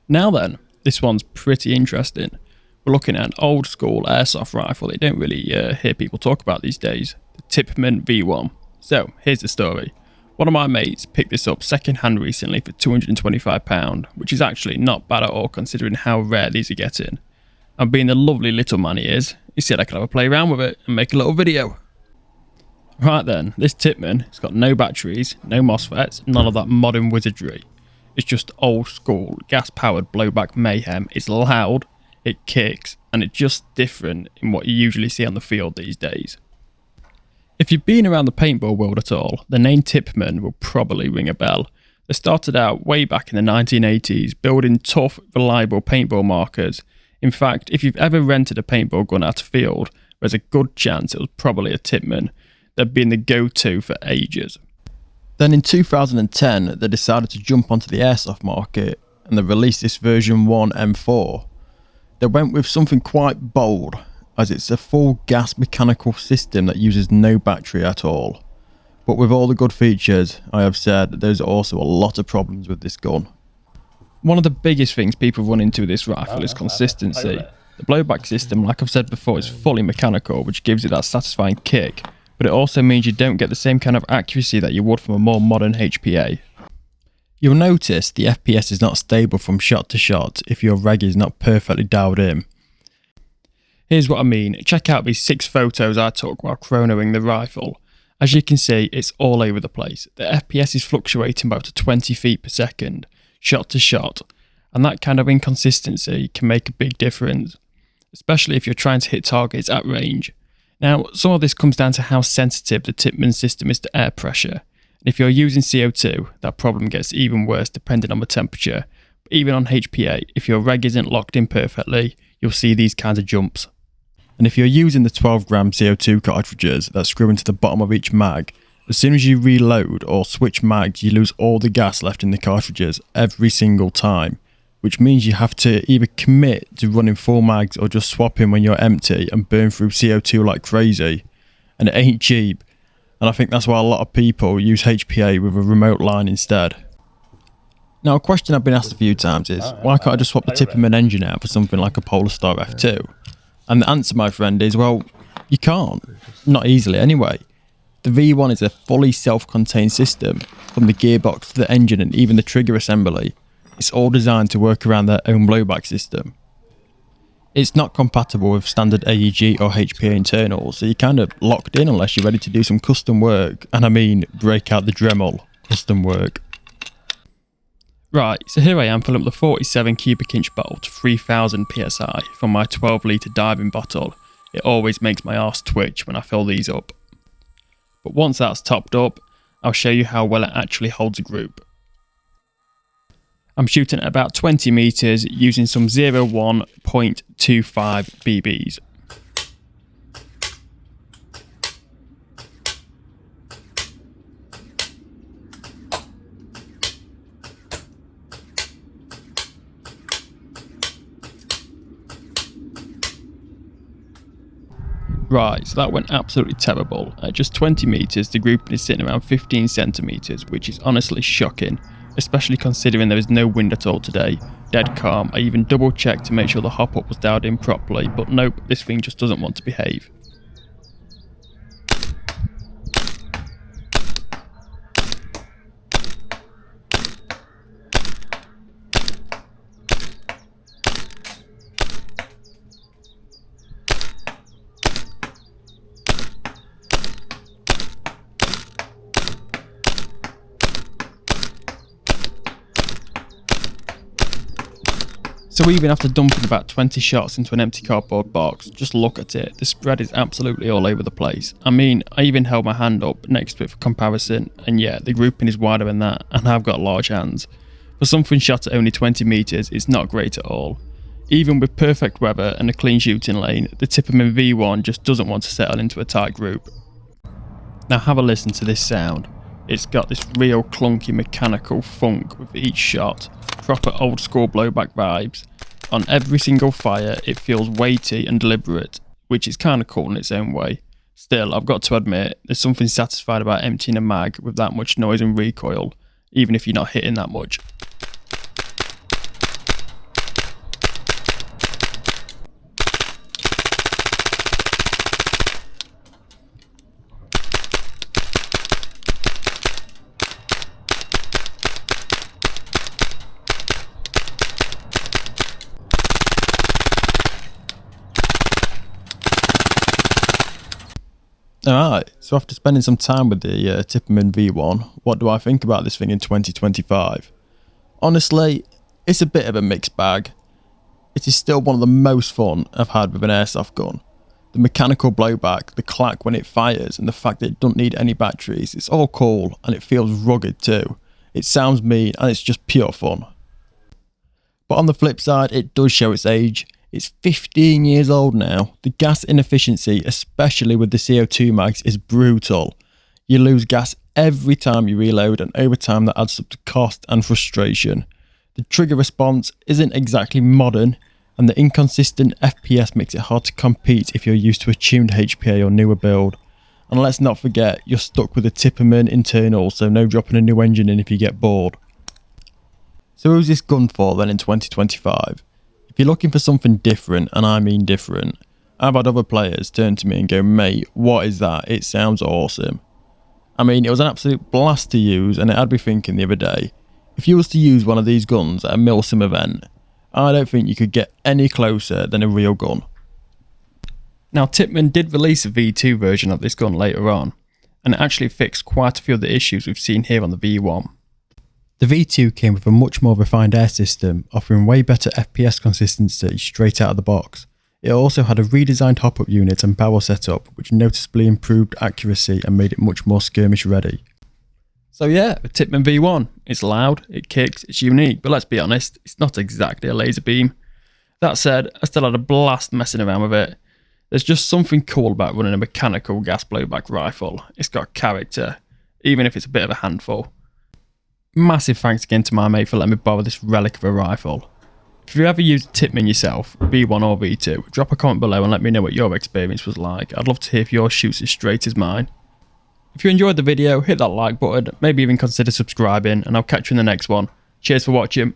Now then, this one's pretty interesting. We're looking at an old school airsoft rifle that you don't really hear people talk about these days, the Tippmann V1. So here's the story. One of my mates picked this up second hand recently for £225, which is actually not bad at all considering how rare these are getting. And being the lovely little man he is, he said I could have a play around with it and make a little video. Right then, this Tippmann, it's got no batteries, no MOSFETs, none of that modern wizardry. It's just old school, gas powered blowback mayhem. It's loud, it kicks, and it's just different in what you usually see on the field these days. If you've been around the paintball world at all, the name Tippmann will probably ring a bell. They started out way back in the 1980s, building tough, reliable paintball markers. In fact, if you've ever rented a paintball gun at a field, there's a good chance it was probably a Tippmann. They've been the go-to for ages. Then in 2010, they decided to jump onto the airsoft market and they released this version 1 M4. They went with something quite bold, as it's a full gas mechanical system that uses no battery at all. But with all the good features, I have said, there's also a lot of problems with this gun. One of the biggest things people run into with this rifle is consistency. The blowback system, like I've said before, is fully mechanical, which gives it that satisfying kick, but it also means you don't get the same kind of accuracy that you would from a more modern HPA. You'll notice the FPS is not stable from shot to shot if your reg is not perfectly dialed in. Here's what I mean. Check out these 6 photos I took while chronoing the rifle. As you can see, it's all over the place. The FPS is fluctuating by up to 20 feet per second, shot to shot, and that kind of inconsistency can make a big difference, especially if you're trying to hit targets at range. Now, some of this comes down to how sensitive the Tippmann system is to air pressure, and if you're using CO2, that problem gets even worse depending on the temperature. But even on HPA, if your reg isn't locked in perfectly, you'll see these kinds of jumps. And if you're using the 12-gram CO2 cartridges that screw into the bottom of each mag, as soon as you reload or switch mags, you lose all the gas left in the cartridges every single time, which means you have to either commit to running full mags or just swap in when you're empty and burn through CO2 like crazy. And it ain't cheap, and I think that's why a lot of people use HPA with a remote line instead. Now, a question I've been asked a few times is, why can't I just swap the Tippmann engine out for something like a Polestar F2? And the answer, my friend, is, well, you can't. Not easily anyway. The V1 is a fully self-contained system, from the gearbox to the engine and even the trigger assembly. It's all designed to work around their own blowback system. It's not compatible with standard AEG or HPA internals, so you're kind of locked in unless you're ready to do some custom work, and I mean break out the Dremel custom work. Right, so here I am filling up the 47 cubic inch bottle to 3000 psi from my 12 litre diving bottle. It always makes my arse twitch when I fill these up. But once that's topped up, I'll show you how well it actually holds a group. I'm shooting at about 20 metres using some 01.25 BBs. Right, so that went absolutely terrible. At just 20 metres, the grouping is sitting around 15 centimetres, which is honestly shocking, especially considering there is no wind at all today. Dead calm. I even double checked to make sure the hop up was dialed in properly, but nope, this thing just doesn't want to behave. So even after dumping about 20 shots into an empty cardboard box, just look at it, the spread is absolutely all over the place. I mean, I even held my hand up next to it for comparison, and yeah, the grouping is wider than that, and I've got large hands. For something shot at only 20 metres, it's not great at all. Even with perfect weather and a clean shooting lane, the Tippmann V1 just doesn't want to settle into a tight group. Now have a listen to this sound. It's got this real clunky mechanical funk with each shot, proper old school blowback vibes. On every single fire it feels weighty and deliberate, which is kind of cool in its own way. Still, I've got to admit, there's something satisfied about emptying a mag with that much noise and recoil, even if you're not hitting that much. Alright, so after spending some time with the Tippmann V1, what do I think about this thing in 2025? Honestly, it's a bit of a mixed bag. It is still one of the most fun I've had with an airsoft gun. The mechanical blowback, the clack when it fires, and the fact that it doesn't need any batteries, it's all cool and it feels rugged too. It sounds mean and it's just pure fun. But on the flip side, it does show its age. It's 15 years old now. The gas inefficiency, especially with the CO2 mags, is brutal. You lose gas every time you reload, and over time that adds up to cost and frustration. The trigger response isn't exactly modern, and the inconsistent FPS makes it hard to compete if you're used to a tuned HPA or newer build. And let's not forget, you're stuck with a Tippmann internal, so no dropping a new engine in if you get bored. So who's this gun for then in 2025? If you're looking for something different, and I mean different, I've had other players turn to me and go, mate, what is that? It sounds awesome. I mean, it was an absolute blast to use, and it had me thinking the other day, if you was to use one of these guns at a Milsim event, I don't think you could get any closer than a real gun. Now, Tippmann did release a V2 version of this gun later on, and it actually fixed quite a few of the issues we've seen here on the V1. The V2 came with a much more refined air system, offering way better FPS consistency straight out of the box. It also had a redesigned hop-up unit and barrel setup, which noticeably improved accuracy and made it much more skirmish ready. So yeah, the Tippmann V1, it's loud, it kicks, it's unique, but let's be honest, it's not exactly a laser beam. That said, I still had a blast messing around with it. There's just something cool about running a mechanical gas blowback rifle. It's got character, even if it's a bit of a handful. Massive thanks again to my mate for letting me borrow this relic of a rifle. If you ever used a Tippmann yourself, V1 or V2, drop a comment below and let me know what your experience was like. I'd love to hear if yours shoots as straight as mine. If you enjoyed the video, hit that like button, maybe even consider subscribing, and I'll catch you in the next one. Cheers for watching.